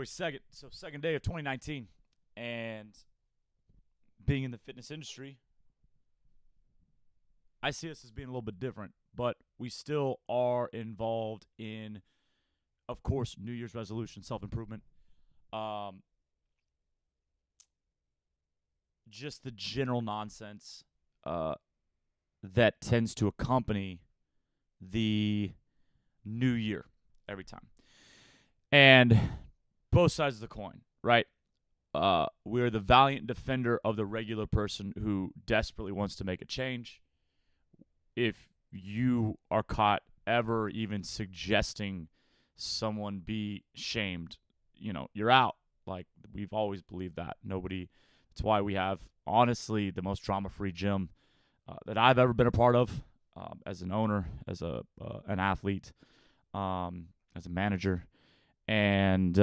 January 2nd, so second day of 2019, and being in the fitness industry, I see this as being a little bit different, but we still are involved in, of course, New Year's resolution, self-improvement, just the general nonsense that tends to accompany the new year every time. And both sides of the coin, right? We're the valiant defender of the regular person who desperately wants to make a change. If you are caught ever even suggesting someone be shamed, you're out. Like, we've always believed that. That's why we have, honestly, the most drama-free gym that I've ever been a part of, as an owner, as an athlete, as a manager. And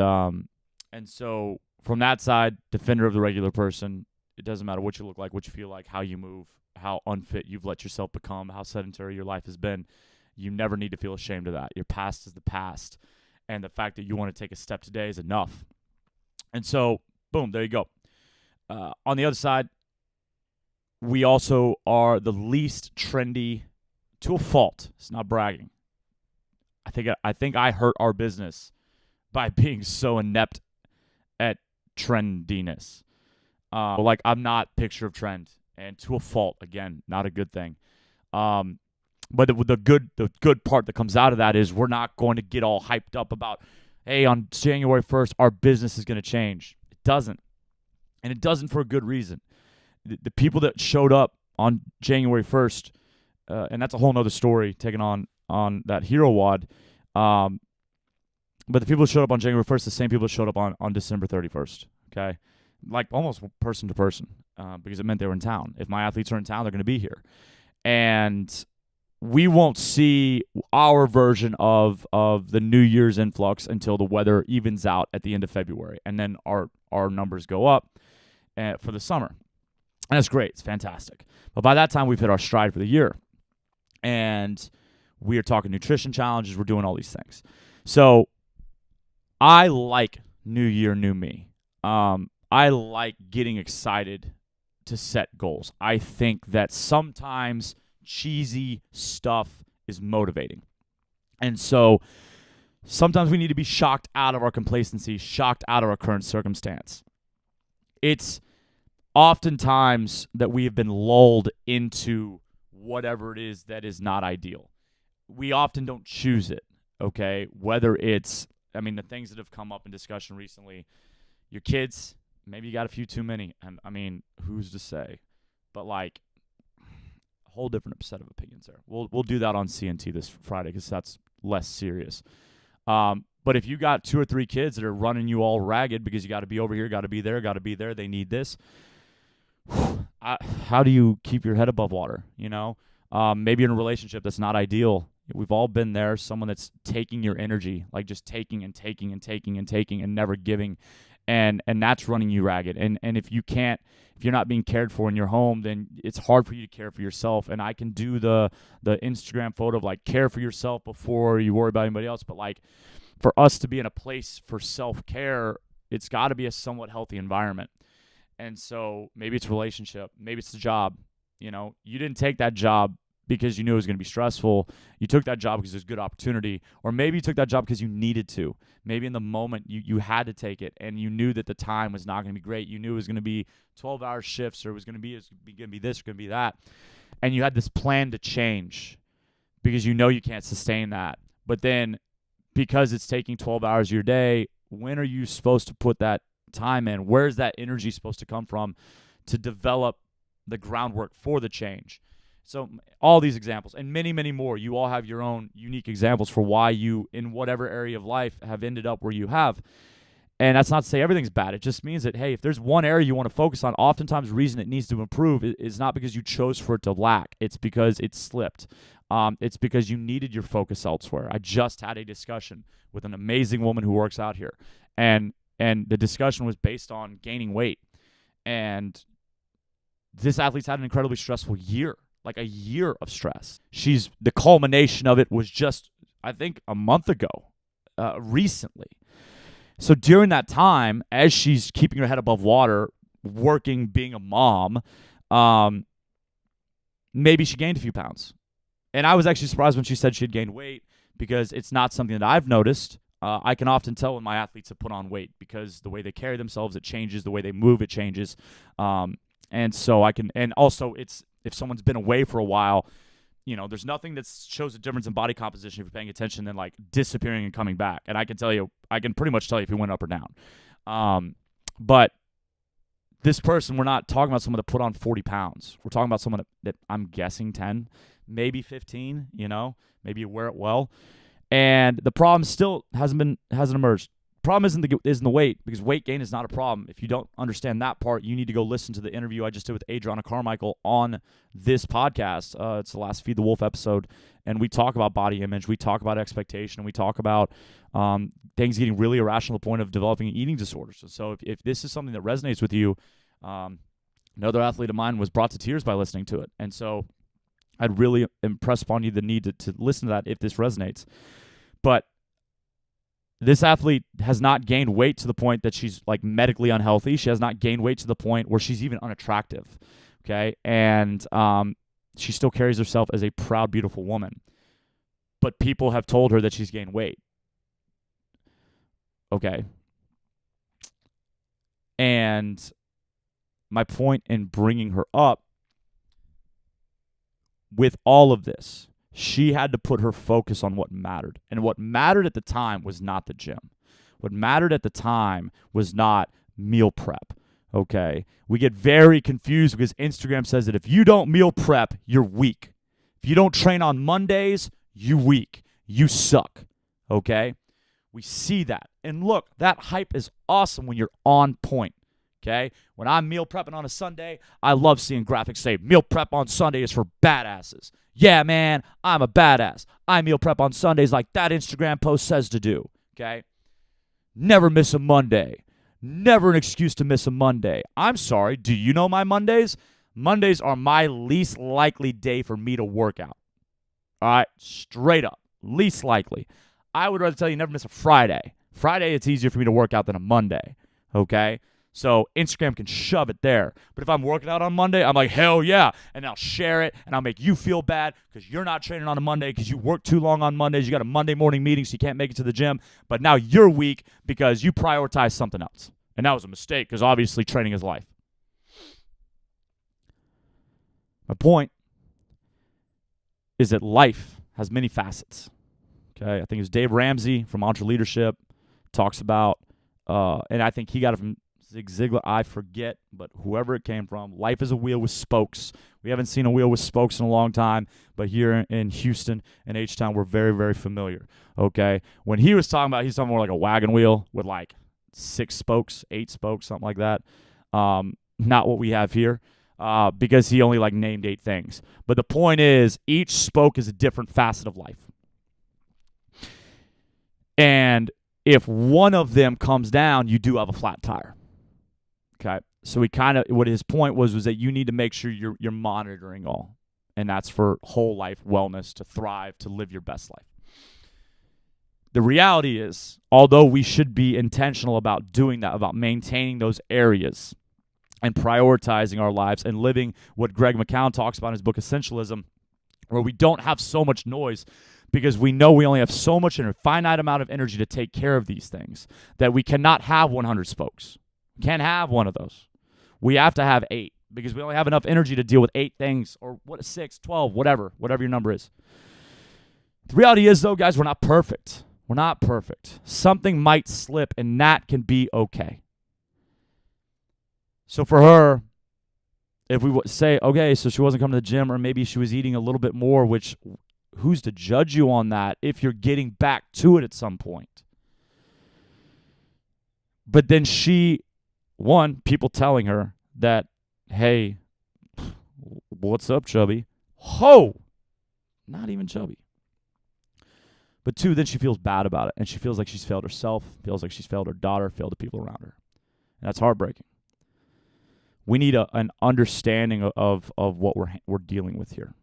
so from that side, defender of the regular person, it doesn't matter what you look like, what you feel like, how you move, how unfit you've let yourself become, how sedentary your life has been. You never need to feel ashamed of that. Your past is the past. And the fact that you want to take a step today is enough. And so, boom, there you go. On the other side, we also are the least trendy, to a fault. It's not bragging. I think I hurt our business by being so inept at trendiness. I'm not picture of trend, and to a fault. Again, not a good thing. But the good part that comes out of that is we're not going to get all hyped up about, hey, on January 1st, our business is going to change. It doesn't. And it doesn't for a good reason. The people that showed up on January 1st, and that's a whole nother story taken on that Hero WOD. But the people who showed up on January 1st, the same people that showed up on December 31st, okay? Like almost person to person, because it meant they were in town. If my athletes are in town, they're going to be here. And we won't see our version of the New Year's influx until the weather evens out at the end of February. And then our numbers go up for the summer. And that's great. It's fantastic. But by that time, we've hit our stride for the year. And we are talking nutrition challenges. We're doing all these things. So I like New Year, New Me. I like getting excited to set goals. I think that sometimes cheesy stuff is motivating. And so sometimes we need to be shocked out of our complacency, shocked out of our current circumstance. It's oftentimes that we have been lulled into whatever it is that is not ideal. We often don't choose it, okay? Whether it's, the things that have come up in discussion recently, your kids, maybe you got a few too many. And who's to say? But a whole different set of opinions there. We'll do that on CNT this Friday because that's less serious. But if you got 2 or 3 kids that are running you all ragged because you got to be over here, got to be there, they need this. How do you keep your head above water? Maybe in a relationship that's not ideal. We've all been there. Someone that's taking your energy, like just taking and taking and taking and taking and never giving, and that's running you ragged. And if you're not being cared for in your home, then it's hard for you to care for yourself. And I can do the Instagram photo of care for yourself before you worry about anybody else. But for us to be in a place for self-care, it's got to be a somewhat healthy environment. And so maybe it's a relationship, maybe it's the job. You didn't take that job because you knew it was going to be stressful. You took that job because there's good opportunity. Or maybe you took that job because you needed to. Maybe in the moment you had to take it, and you knew that the time was not going to be great. You knew it was going to be 12-hour shifts, or it was going to be this, or going to be that. And you had this plan to change because you know you can't sustain that. But then because it's taking 12 hours of your day, when are you supposed to put that time in? Where's that energy supposed to come from to develop the groundwork for the change? So all these examples and many, many more, you all have your own unique examples for why you, in whatever area of life, have ended up where you have. And that's not to say everything's bad. It just means that, hey, if there's one area you want to focus on, oftentimes the reason it needs to improve is not because you chose for it to lack. It's because it slipped. It's because you needed your focus elsewhere. I just had a discussion with an amazing woman who works out here. And the discussion was based on gaining weight. And this athlete's had an incredibly stressful year. Like a year of stress. The culmination of it was just, I think, a month ago, recently. So during that time, as she's keeping her head above water, working, being a mom, maybe she gained a few pounds. And I was actually surprised when she said she had gained weight because it's not something that I've noticed. I can often tell when my athletes have put on weight because the way they carry themselves, it changes. The way they move, it changes. And so I can, and also it's, if someone's been away for a while, there's nothing that shows a difference in body composition if you're paying attention than like disappearing and coming back. And I can pretty much tell you if you went up or down. But this person, we're not talking about someone that put on 40 pounds. We're talking about someone that I'm guessing 10, maybe 15, maybe you wear it well. And the problem still hasn't emerged. Problem isn't the weight, because weight gain is not a problem. If you don't understand that part, you need to go listen to the interview I just did with Adriana Carmichael on this podcast. It's the last Feed the Wolf episode, and we talk about body image, we talk about expectation, and we talk about things getting really irrational to the point of developing eating disorders. So if this is something that resonates with you, another athlete of mine was brought to tears by listening to it. And so I'd really impress upon you the need to listen to that if this resonates. But this athlete has not gained weight to the point that she's like medically unhealthy. She has not gained weight to the point where she's even unattractive. Okay. And she still carries herself as a proud, beautiful woman. But people have told her that she's gained weight. Okay. And my point in bringing her up with all of this, she had to put her focus on what mattered. And what mattered at the time was not the gym. What mattered at the time was not meal prep, okay? We get very confused because Instagram says that if you don't meal prep, you're weak. If you don't train on Mondays, you weak. You suck, okay? We see that. And look, that hype is awesome when you're on point, okay? When I'm meal prepping on a Sunday, I love seeing graphics say, meal prep on Sunday is for badasses. Yeah, man, I'm a badass. I meal prep on Sundays like that Instagram post says to do, okay? Never miss a Monday. Never an excuse to miss a Monday. I'm sorry, do you know my Mondays? Mondays are my least likely day for me to work out. All right, straight up, least likely. I would rather tell you never miss a Friday. Friday, it's easier for me to work out than a Monday, okay? So Instagram can shove it there. But if I'm working out on Monday, I'm like, hell yeah. And I'll share it, and I'll make you feel bad because you're not training on a Monday because you work too long on Mondays. You got a Monday morning meeting, so you can't make it to the gym. But now you're weak because you prioritize something else. And that was a mistake because obviously training is life. My point is that life has many facets. Okay, I think it was Dave Ramsey from Entre Leadership talks about, and I think he got it from Zig Ziglar, I forget, but whoever it came from, life is a wheel with spokes. We haven't seen a wheel with spokes in a long time, but here in Houston and H-Town, we're very, very familiar, okay? When he was talking about, he's talking more like a wagon wheel with like 6 spokes, 8 spokes, something like that. Not what we have here, because he only like named 8 things. But the point is, each spoke is a different facet of life. And if one of them comes down, you do have a flat tire. Okay, so what his point was that you need to make sure you're monitoring all, and that's for whole life wellness, to thrive, to live your best life. The reality is, although we should be intentional about doing that, about maintaining those areas and prioritizing our lives and living what Greg McKeown talks about in his book Essentialism, where we don't have so much noise because we know we only have so much in a finite amount of energy to take care of these things, that we cannot have 100 spokes. Can't have one of those. We have to have 8 because we only have enough energy to deal with 8 things, or 6, 12, whatever your number is. The reality is, though, guys, we're not perfect. We're not perfect. Something might slip, and that can be okay. So for her, if we say, okay, so she wasn't coming to the gym, or maybe she was eating a little bit more, which who's to judge you on that if you're getting back to it at some point? But then people telling her that, hey, what's up, chubby? Ho! Not even chubby. But 2, then she feels bad about it, and she feels like she's failed herself, feels like she's failed her daughter, failed the people around her. And that's heartbreaking. We need an understanding of what we're dealing with here.